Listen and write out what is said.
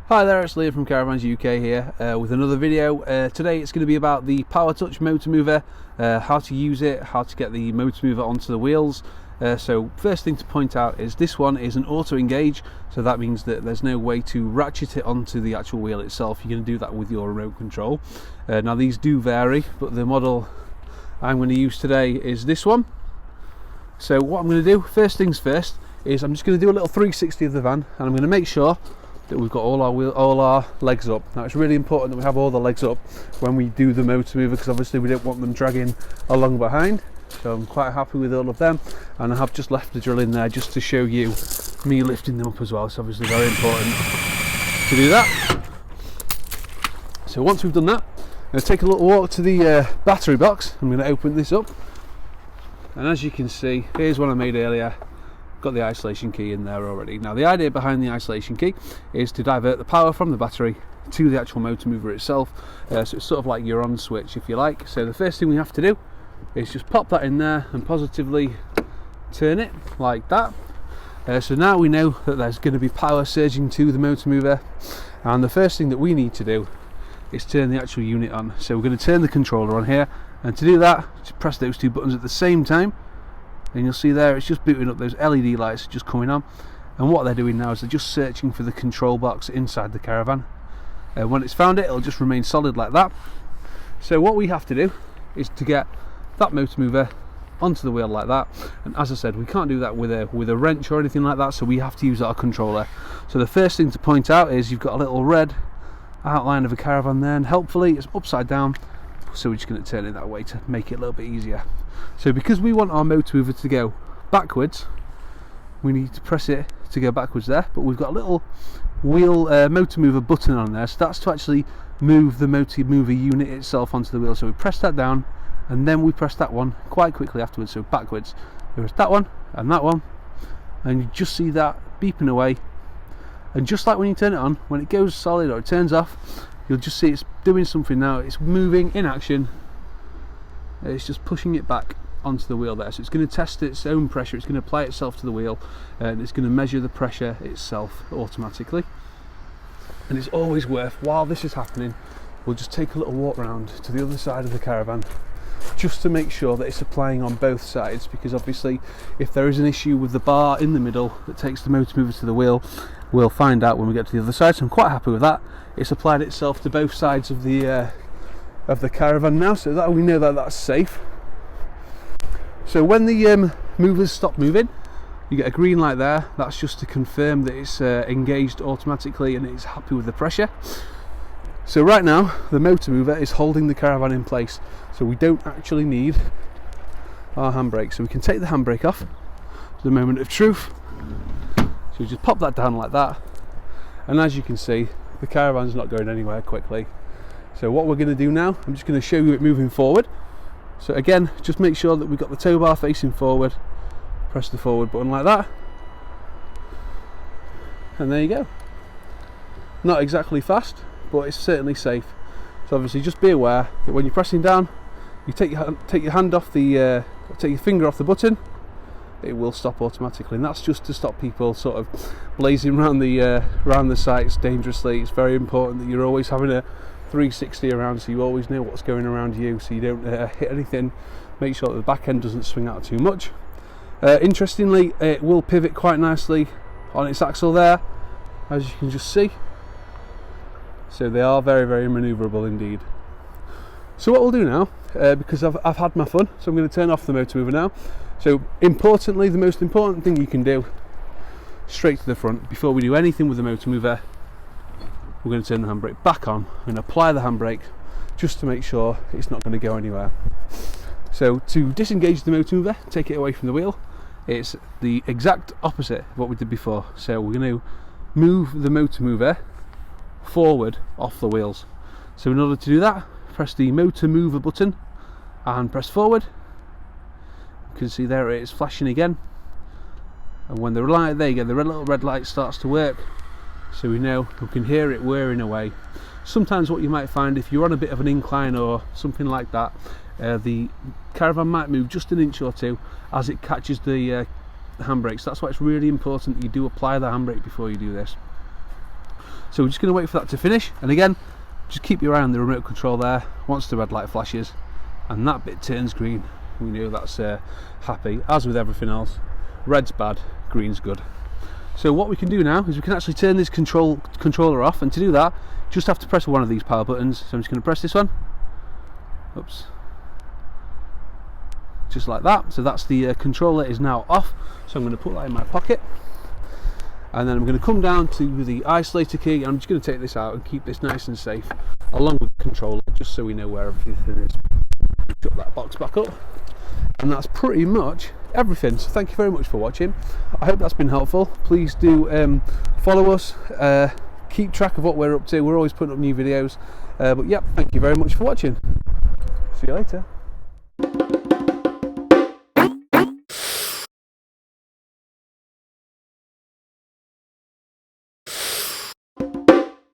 Hi there, it's Liam from Caravans UK here with another video. Today it's going to be about the PowrTouch motor mover, how to use it, how to get the motor mover onto the wheels. So first thing to point out is this one is an auto engage, so that means that there's no way to ratchet it onto the actual wheel itself. You're going to do that with your remote control. Now these do vary, but the model I'm going to use today is this one. So what I'm going to do, first things first, is I'm just going to do a little 360 of the van, and I'm going to make sure that we've got all our legs up. Now it's really important that we have all the legs up when we do the motor mover, because obviously we don't want them dragging along behind. So I'm quite happy with all of them, and I have just left the drill in there just to show you me lifting them up as well. It's obviously very important to do that. So once we've done that, I'm going to take a little walk to the battery box. I'm going to open this up, and as you can see, here's one I made earlier. Got the isolation key in there already. Now the idea behind the isolation key is to divert the power from the battery to the actual motor mover itself, so it's sort of like your on switch if you like. So the first thing we have to do is just pop that in there and positively turn it like that. So now we know that there's going to be power surging to the motor mover, and the first thing that we need to do is turn the actual unit on. So we're going to turn the controller on here, and to do that just press those two buttons at the same time, and you'll see there it's just booting up. Those LED lights are just coming on, and what they're doing now is they're just searching for the control box inside the caravan, and when it's found it, it'll just remain solid like that. So what we have to do is to get that motor mover onto the wheel like that, and as I said, we can't do that with a wrench or anything like that, so we have to use our controller. So the first thing to point out is you've got a little red outline of a caravan there, and helpfully it's upside down, so we're just going to turn it that way to make it a little bit easier. So because we want our motor mover to go backwards, we need to press it to go backwards there, but we've got a little wheel motor mover button on there, so that's to actually move the motor mover unit itself onto the wheel. So we press that down, and then we press that one quite quickly afterwards, so backwards. There's that one, and you just see that beeping away, and just like when you turn it on, when it goes solid or it turns off, you'll just see it's doing something now. It's moving in action. It's just pushing it back onto the wheel there, so it's going to test its own pressure. It's going to apply itself to the wheel, and it's going to measure the pressure itself automatically. And it's always worth, while this is happening, we'll just take a little walk round to the other side of the caravan just to make sure that it's applying on both sides, because obviously if there is an issue with the bar in the middle that takes the motor mover to the wheel, we'll find out when we get to the other side. So I'm quite happy with that. It's applied itself to both sides of the caravan now, so that we know that that's safe. So when the movers stop moving, you get a green light there. That's just to confirm that it's engaged automatically and it's happy with the pressure. So right now the motor mover is holding the caravan in place, so we don't actually need our handbrake, so we can take the handbrake off. It's the moment of truth. So we just pop that down like that, and as you can see, the caravan's not going anywhere quickly. So what we're going to do now, I'm just going to show you it moving forward. So again, just make sure that we've got the tow bar facing forward, press the forward button like that, and there you go. Not exactly fast, but it's certainly safe. So obviously just be aware that when you're pressing down, you take your hand off the take your finger off the button, it will stop automatically, and that's just to stop people sort of blazing around the sites dangerously. It's very important that you're always having a 360 around, so you always know what's going around you, so you don't hit anything. Make sure that the back end doesn't swing out too much. Interestingly, it will pivot quite nicely on its axle there, as you can just see. So they are very, very manoeuvrable indeed. So what we'll do now, because I've had my fun, so I'm going to turn off the motor mover now. So importantly, the most important thing you can do, straight to the front, before we do anything with the motor mover, we're going to turn the handbrake back on and apply the handbrake just to make sure it's not going to go anywhere. So to disengage the motor mover, take it away from the wheel, it's the exact opposite of what we did before. So we're going to move the motor mover forward off the wheels. So in order to do that, press the motor mover button and press forward. You can see there it is flashing again, and when the light, there you go, the little red light starts to work, so we know, we can hear it whirring away. Sometimes what you might find, if you're on a bit of an incline or something like that, the caravan might move just an inch or two as it catches the handbrake. So that's why it's really important that you do apply the handbrake before you do this. So we're just going to wait for that to finish, and again, just keep your eye on the remote control there. Once the red light flashes and that bit turns green, we know that's happy. As with everything else, red's bad, green's good. So what we can do now is we can actually turn this controller off, and to do that, just have to press one of these power buttons. So I'm just going to press this one. Oops. Just like that. So that's the controller is now off. So I'm going to put that in my pocket, and then I'm going to come down to the isolator key, and I'm just going to take this out and keep this nice and safe along with the controller, just so we know where everything is. Shut that box back up, and that's pretty much everything. So thank you very much for watching. I hope that's been helpful. Please do follow us, keep track of what we're up to. We're always putting up new videos, but yep, thank you very much for watching. See you later.